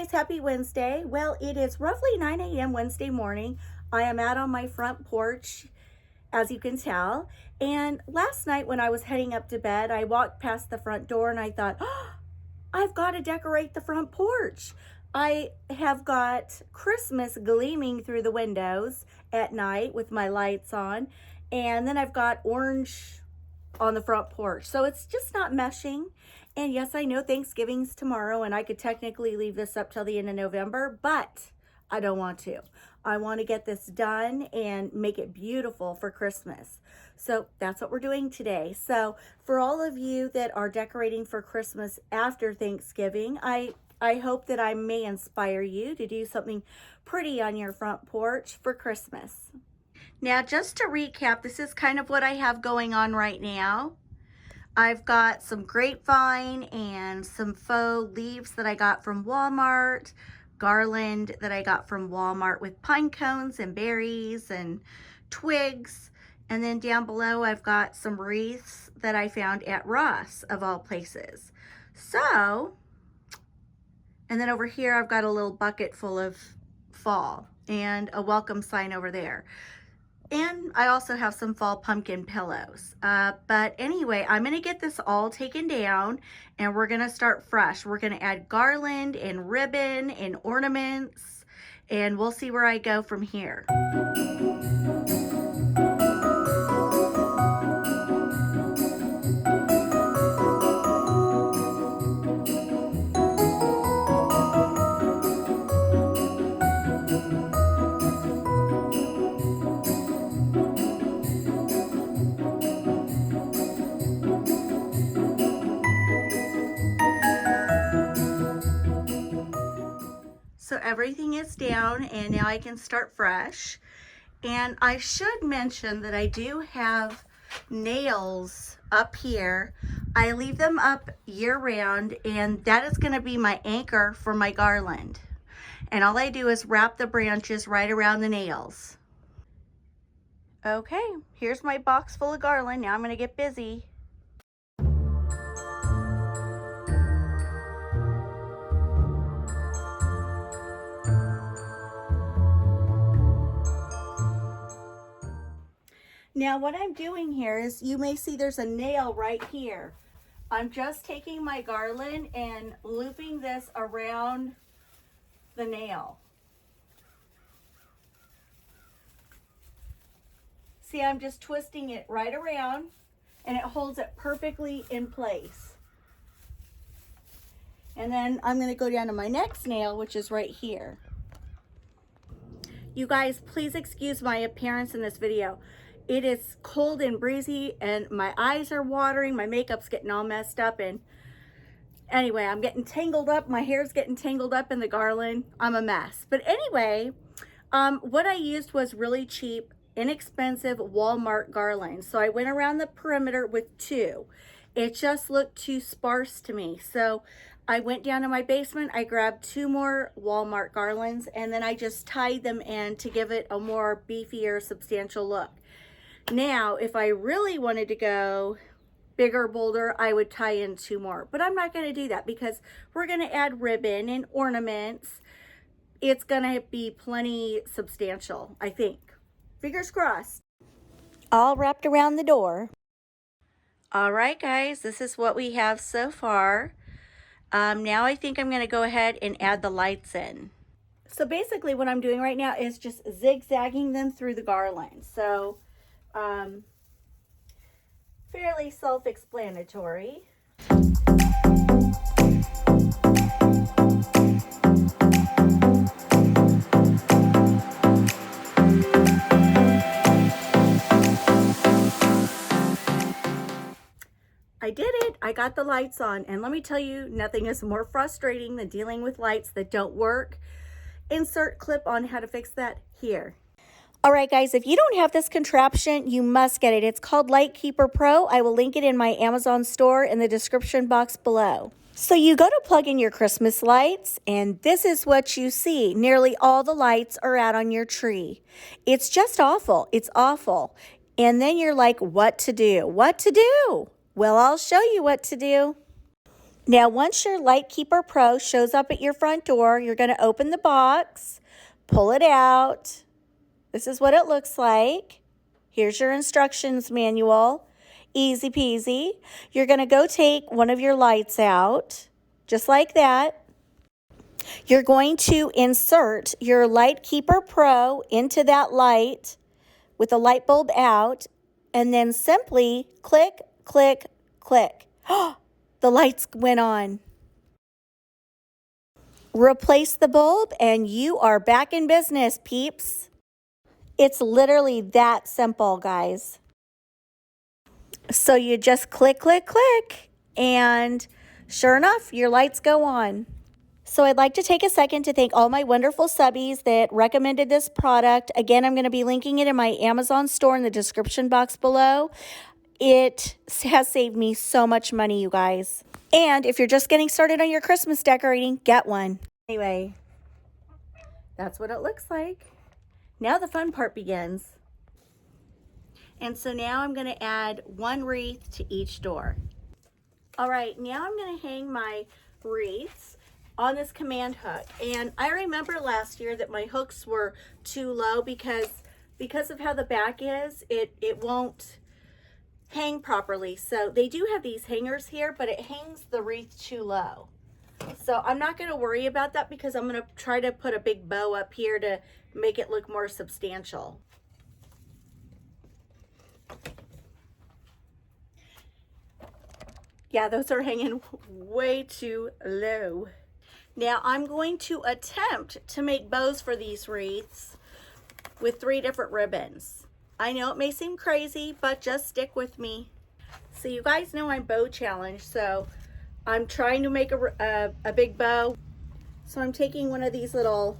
guys, happy Wednesday. Well, it is roughly 9 a.m. Wednesday morning. I am out on my front porch, as you can tell. And last night when I was heading up to bed, I walked past the front door and I thought, oh, I've got to decorate the front porch. I have got Christmas gleaming through the windows at night with my lights on. And then I've got orange on the front porch. So it's just not meshing. And yes, I know Thanksgiving's tomorrow and I could technically leave this up till the end of November, but I don't want to. I want to get this done and make it beautiful for Christmas. So that's what we're doing today. So for all of you that are decorating for Christmas after Thanksgiving, I hope that I may inspire you to do something pretty on your front porch for Christmas. Now, just to recap, this is kind of what I have going on right now. I've got some grapevine and some faux leaves that I got from Walmart, garland that I got from Walmart with pine cones and berries and twigs. And then down below, I've got some wreaths that I found at Ross, of all places. So, and then over here, I've got a little bucket full of fall and a welcome sign over there. And I also have some fall pumpkin pillows. But anyway, I'm going to get this all taken down and we're going to start fresh. We're going to add garland and ribbon and ornaments and we'll see where I go from here. So everything is down and now I can start fresh. And I should mention that I do have nails up here. I leave them up year round and that is going to be my anchor for my garland. And all I do is wrap the branches right around the nails. Okay, here's my box full of garland. Now I'm going to get busy. Now what I'm doing here is, you may see there's a nail right here. I'm just taking my garland and looping this around the nail. See, I'm just twisting it right around and it holds it perfectly in place. And then I'm going to go down to my next nail, which is right here. You guys, please excuse my appearance in this video. It is cold and breezy and my eyes are watering, my makeup's getting all messed up, and anyway, I'm getting tangled up, my hair's getting tangled up in the garland. I'm a mess. But anyway, what I used was really cheap, inexpensive Walmart garland. So I went around the perimeter with 2. It just looked too sparse to me. So I went down to my basement, I grabbed 2 more Walmart garlands, and then I just tied them in to give it a more beefier, substantial look. Now, if I really wanted to go bigger, bolder, I would tie in 2 more. But I'm not going to do that because we're going to add ribbon and ornaments. It's going to be plenty substantial, I think. Fingers crossed. All wrapped around the door. All right, guys, this is what we have so far. Now I think I'm going to go ahead and add the lights in. So basically what I'm doing right now is just zigzagging them through the garland. So fairly self-explanatory. I did it. I got the lights on, and let me tell you, nothing is more frustrating than dealing with lights that don't work. Insert clip on how to fix that here. All right, guys, if you don't have this contraption, you must get it. It's called Lightkeeper Pro. I will link it in my Amazon store in the description box below. So you go to plug in your Christmas lights, and this is what you see. Nearly all the lights are out on your tree. It's just awful. It's awful. And then you're like, what to do? What to do? Well, I'll show you what to do. Now, once your Light Keeper Pro shows up at your front door, you're going to open the box, pull it out. This is what it looks like. Here's your instructions manual. Easy peasy. You're going to go take one of your lights out, just like that. You're going to insert your Light Keeper Pro into that light with the light bulb out, and then simply click, click, click. The lights went on. Replace the bulb and you are back in business, peeps. It's literally that simple, guys. So you just click, click, click, and sure enough, your lights go on. So I'd like to take a second to thank all my wonderful subbies that recommended this product. Again, I'm going to be linking it in my Amazon store in the description box below. It has saved me so much money, you guys. And if you're just getting started on your Christmas decorating, get one. Anyway, that's what it looks like. Now the fun part begins. And so now I'm going to add one wreath to each door. All right, now I'm going to hang my wreaths on this command hook. And I remember last year that my hooks were too low because of how the back is, it won't hang properly. So they do have these hangers here, but it hangs the wreath too low. So I'm not going to worry about that because I'm going to try to put a big bow up here to make it look more substantial. Yeah, those are hanging way too low. Now I'm going to attempt to make bows for these wreaths with 3 different ribbons. I know it may seem crazy, but just stick with me. So you guys know I'm bow challenged, so I'm trying to make a big bow. So I'm taking one of these little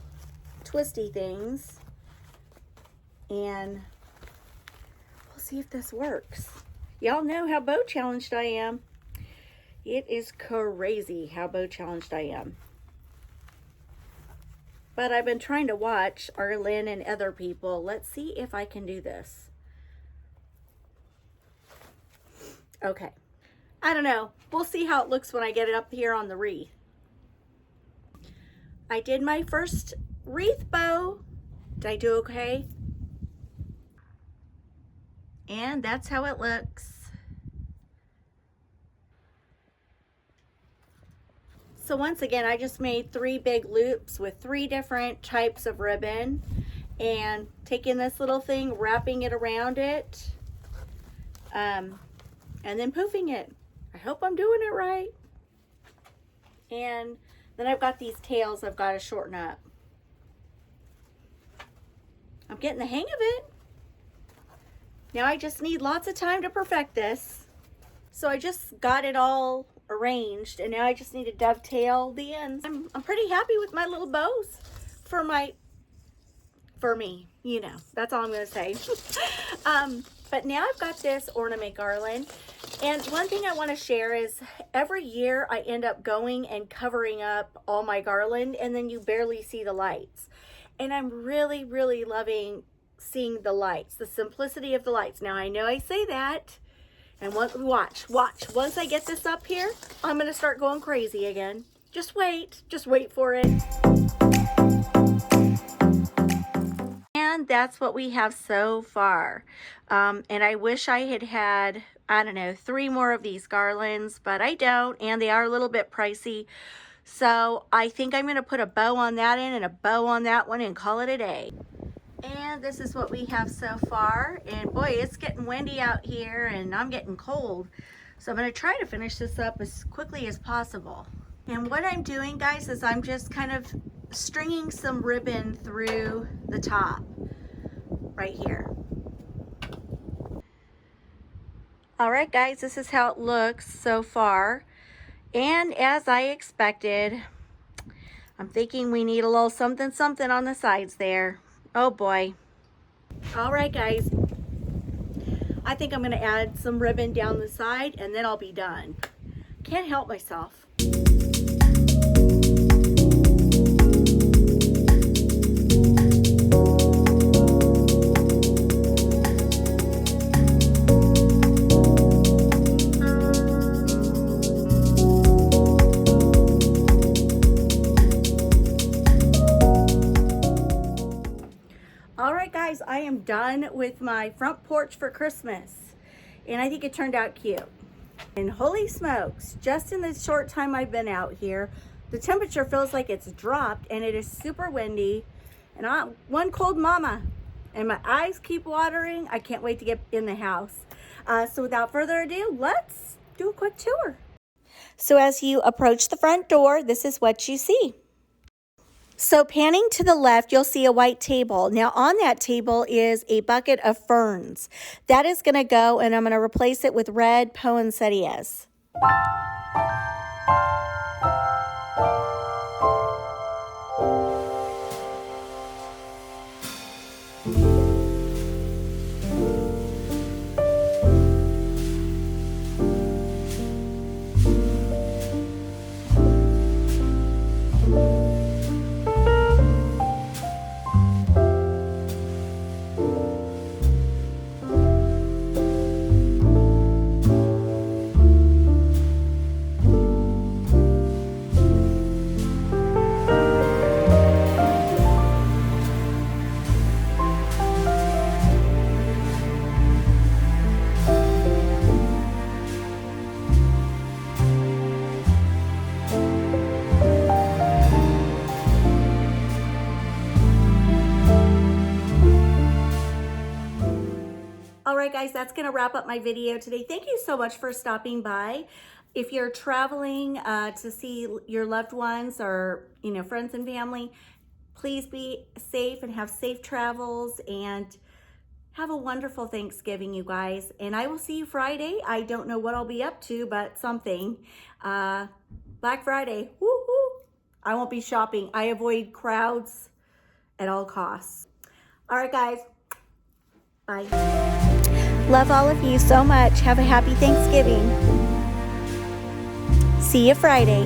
twisty things and we'll see if this works. Y'all know how bow challenged I am. It is crazy how bow challenged I am. But I've been trying to watch Arlen and other people. Let's see if I can do this. Okay. I don't know. We'll see how it looks when I get it up here on the wreath. I did my first wreath bow. Did I do okay? And that's how it looks. So once again, I just made 3 big loops with 3 different types of ribbon and taking this little thing, wrapping it around it, and then poofing it. I hope I'm doing it right. And then I've got these tails I've got to shorten up. I'm getting the hang of it. Now I just need lots of time to perfect this. So I just got it all arranged and now I just need to dovetail the ends. I'm pretty happy with my little bows for me, you know, that's all I'm gonna say. But now I've got this ornament garland, and one thing I want to share is every year I end up going and covering up all my garland and then you barely see the lights, and I'm really loving seeing the lights, the simplicity of the lights. Now I know I say that, and watch. Once I get this up here, I'm going to start going crazy again. Just wait for it. And that's what we have so far. And I wish I had, I don't know, 3 more of these garlands, but I don't, and they are a little bit pricey. So I think I'm going to put a bow on that end and a bow on that one and call it a day. And this is what we have so far, and boy, it's getting windy out here and I'm getting cold, so I'm going to try to finish this up as quickly as possible. And what I'm doing, guys, is I'm just kind of stringing some ribbon through the top right here. All right, guys, this is how it looks so far, and as I expected, I'm thinking we need a little something on the sides there. Oh boy. All right, guys, I think I'm going to add some ribbon down the side and then I'll be done. Can't help myself. am done with my front porch for Christmas. And I think it turned out cute. And holy smokes, just in the short time I've been out here, the temperature feels like it's dropped and it is super windy. And I'm one cold mama and my eyes keep watering. I can't wait to get in the house. So without further ado, let's do a quick tour. So as you approach the front door, this is what you see. So panning to the left, you'll see a white table. Now on that table is a bucket of ferns. That is going to go, and I'm going to replace it with red poinsettias. All right, guys, that's going to wrap up my video today. Thank you so much for stopping by. If you're traveling to see your loved ones or, friends and family, please be safe and have safe travels and have a wonderful Thanksgiving, you guys. And I will see you Friday. I don't know what I'll be up to, but something. Black Friday. Woo-hoo. I won't be shopping. I avoid crowds at all costs. All right, guys. Bye. Love all of you so much. Have a happy Thanksgiving. See you Friday.